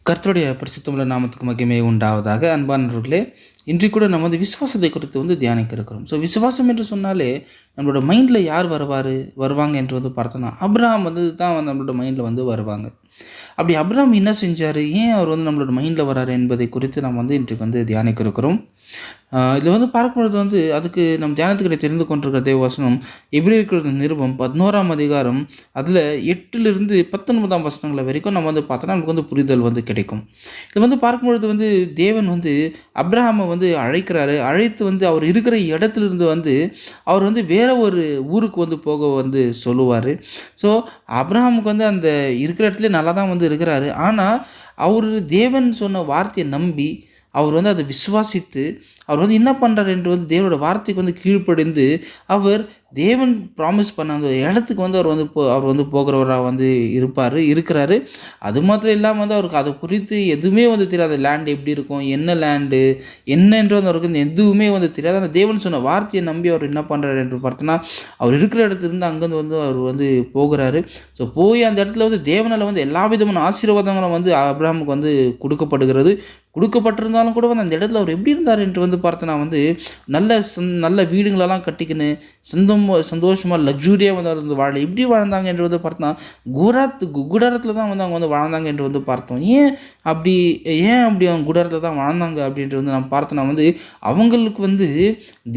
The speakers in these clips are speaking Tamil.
கர்த்தருடைய பரிசுத்தமுள்ள நாமத்துக்கு மகிமை உண்டாவதாக. அன்பானவர்களே, இன்றைக்கு கூட நம்ம விசுவாசத்தை குறித்து தியானிக்க இருக்கிறோம். ஸோ விசுவாசம் என்று சொன்னாலே நம்மளோட மைண்டில் யார் வருவாங்க என்று பார்த்தோன்னா, அப்ரஹாம் தான் நம்மளோட மைண்டில் வருவாங்க. அப்படி அப்ரஹாம் என்ன செஞ்சார், ஏன் அவர் நம்மளோட மைண்டில் வராரு என்பதை குறித்து நம்ம இன்றைக்கு தியானிக்க இருக்கிறோம். இதில் பார்க்கும்பொழுது அதுக்கு நம்ம தியானத்துக்கு தெரிந்து கொண்டிருக்கிற தேவவசனம் எபிரேயர் நிருபம் 11ஆம் அதிகாரம் அதில் 8லிருந்து 19ஆம் வசனங்களை வரைக்கும் நம்ம பார்த்தோன்னா நமக்கு புரிதல் கிடைக்கும். இது பார்க்கும்பொழுது தேவன் அப்ரஹாமை அழைக்கிறாரு. அழைத்து அவர் இருக்கிற இடத்துலேருந்து அவர் வேற ஒரு ஊருக்கு போக சொல்லுவார். ஸோ அப்ரஹாமுக்கு அந்த இருக்கிற இடத்துல நல்லா தான் இருக்கிறாரு. ஆனால் அவர் தேவன் சொன்ன வார்த்தையை நம்பி அவர் அதை விசுவாசித்து அவர் என்ன பண்ணுறாரு என்று தேவனோட வார்த்தைக்கு கீழ்ப்படிந்து அவர் தேவன் ப்ராமிஸ் பண்ண அந்த இடத்துக்கு அவர் போகிறவராக இருக்கிறாரு. அது மாத்திரம் இல்லாமல் அவருக்கு அதை குறித்து எதுவுமே தெரியாது. லேண்டு எப்படி இருக்கும், என்ன லேண்டு என்னன்று அவருக்கு எதுவுமே தெரியாது. அந்த தேவன் சொன்ன வார்த்தையை நம்பி அவர் என்ன பண்ணுறாரு என்று பார்த்தோன்னா, அவர் இருக்கிற இடத்துலேருந்து அங்கேருந்து அவர் போகிறாரு. ஸோ போய் அந்த இடத்துல தேவனால் எல்லா விதமான ஆசீர்வாதங்களும் அப்ரஹாமுக்கு கொடுக்கப்படுகிறது. கொடுக்கப்பட்டிருந்தாலும் கூட அந்த இடத்துல அவர் எப்படி இருந்தார் என்று பார்த்தோன்னா நல்ல வீடுங்களெல்லாம் கட்டிக்கின்னு சந்தோஷமாக லக்ஸூரியாக வாழ எப்படி வாழ்ந்தாங்க என்று பார்த்தோன்னா குடாரத்தில் தான் அவங்க வாழ்ந்தாங்க என்று பார்த்தோம். ஏன் அப்படி அவங்க குடாரத்தில் தான் வாழ்ந்தாங்க அப்படின்ட்டு நம்ம பார்த்தோன்னா அவங்களுக்கு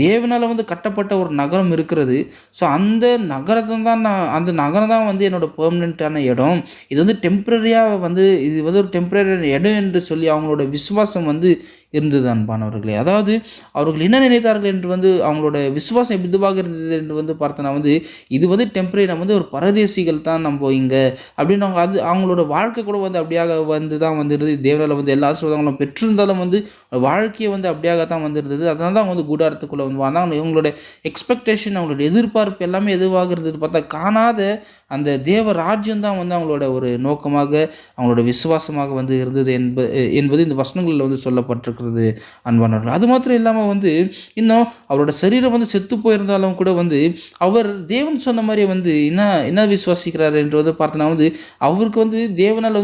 தேவனால் கட்டப்பட்ட ஒரு நகரம் இருக்கிறது. ஸோ அந்த நகரத்தை தான் அந்த நகரம் தான் என்னோட பெர்மனெண்ட்டான இடம். இது டெம்பரரியாக இது ஒரு டெம்பரரி இடம் என்று சொல்லி அவங்களோட விசுவாசம் இருந்தது. அன்பானவர்களே, அதாவது அவர்கள் என்ன நினைத்தார்கள் என்று அவங்களோட விசுவாசம் இதுவாக இருந்தது என்று பார்த்தோன்னா இது டெம்பரரி, நம்ம ஒரு பரதேசிகள் தான் நம்ம இங்கே அப்படின்னு அவங்களோட வாழ்க்கை கூட அப்படியாக தான் இருந்தது. தேவனால் எல்லா ஆசீர்வாதங்களும் பெற்றிருந்தாலும் வாழ்க்கையை அப்படியாக தான் இருந்தது. அதனால தான் கூடாரத்துக்குள்ளே வந்தாங்க. இவங்களோட எக்ஸ்பெக்டேஷன், அவங்களோட எதிர்பார்ப்பு எல்லாமே எதுவாக இருந்தது பார்த்தா காணாத அந்த தேவ ராஜ்யம் தான் அவங்களோட ஒரு நோக்கமாக அவங்களோட விசுவாசமாக இருந்தது என்பது இந்த வசனங்களில் சொல்லப்பட்டிருக்கிறது. அன்பானவர்கள், அது மாத்திரம் இல்லாமல் இன்னும் அவரோட சரீரம் செத்து போயிருந்தாலும் கூட அவர் தேவன் சொன்ன மாதிரி என்ன விசுவாசிக்கிறார் என்று பார்த்தோன்னா அவருக்கு தேவனால்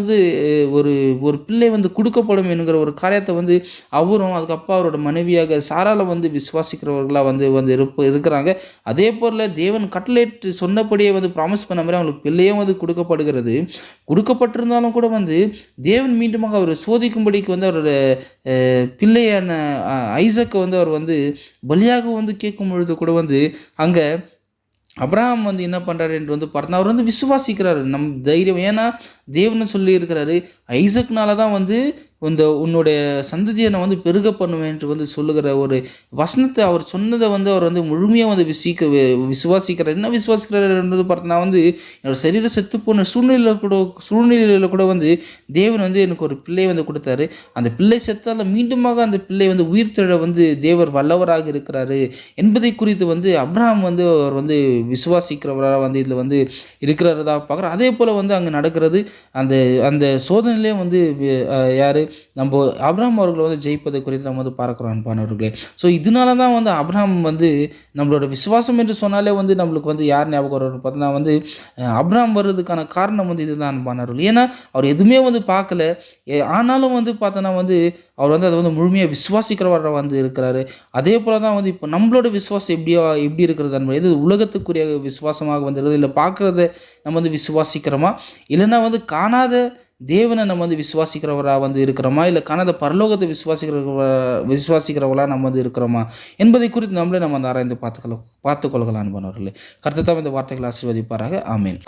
ஒரு பிள்ளை கொடுக்கப்படும் என்கிற ஒரு காரியத்தை அவரும் அதுக்கப்புறம் அவரோட மனைவியாக சாரால விசுவாசிக்கிறவர்களாக இருக்கிறாங்க. அதே போல் தேவன் கட்டளையிட்டு சொன்னபடியே ப்ராமிஸ் பண்ண மாதிரி அவங்களுக்கு பிள்ளையும் கொடுக்கப்படுகிறது. கொடுக்கப்பட்டிருந்தாலும் கூட தேவன் மீண்டுமாக அவர் சோதிக்கும்படிக்கு அவரோட பிள்ளையான ஐசக்கை அவர் பலியாக கேட்கும் பொழுது கூட அங்கே அப்ரஹாம் என்ன பண்ணுறாரு என்று பார்த்தா அவர் விசுவாசிக்கிறாரு. நம் தைரியம், ஏன்னா தேவன் சொல்லி இருக்கிறாரு, ஐசக்னால தான் உன்னுடைய சந்ததியை நான் பெருக பண்ணுவேன் என்று சொல்லுகிற ஒரு வசனத்தை அவர் சொன்னதை அவர் முழுமையாக விசுவாசிக்கிறார். என்ன விசுவாசிக்கிறார் என்றது பார்த்தோன்னா என்னோட சரீரம் செத்து போன சூழ்நிலையில் கூட தேவன் எனக்கு ஒரு பிள்ளை கொடுத்தாரு. அந்த பிள்ளை செத்தால மீண்டுமாக அந்த பிள்ளை உயிர்த்தெழ தேவர் வல்லவராக இருக்கிறாரு என்பதை குறித்து அப்ரஹாம் அவர் விசுவாசிக்கிறவராக இதில் இருக்கிறதா பார்க்குறோம். அதே போல் அங்கே நடக்கிறது. அந்த சோதனையிலே யார் நம்ம அப்ரஹாம் அவர்கள் ஜெயிப்பதை குறித்து நம்ம பார்க்குறோம். அன்பானவர்களே, ஸோ இதனால தான் அப்ரஹாம் நம்மளோட விசுவாசம் என்று சொன்னாலே நம்மளுக்கு யார் ஞாபகம் வரும் பார்த்தோன்னா அப்ரஹாம் வர்றதுக்கான காரணம் இதுதான். அன்பானவர்கள், ஏன்னா அவர் எதுவுமே பார்க்கல. ஆனாலும் பார்த்தோன்னா அவர் அதை முழுமையாக விசுவாசிக்கிறவராக இருக்கிறாரு. அதே போல் தான் இப்போ நம்மளோட விசுவாசம் எப்படி இருக்கிறது என்பது இது உலகத்துக்குரிய விசுவாசமாக வந்துடுறது. இல்லை பார்க்குறத நம்ம விசுவாசிக்கிறோமா, இல்லைன்னா காணாத தேவனை நம்ம விசுவாசிக்கிறவராக இருக்கிறோமா, இல்லை காணாத பரலோகத்தை விசுவாசிக்கிறவர்களா நம்ம இருக்கிறோமா என்பதை குறித்து நம்ம ஆராய்ந்து பார்த்துக்கொள்ளலாம். அன்பானவர்களே, கர்த்தர் தாம் இந்த வார்த்தைகளை ஆசீர்வதிப்பாராக. ஆமென்.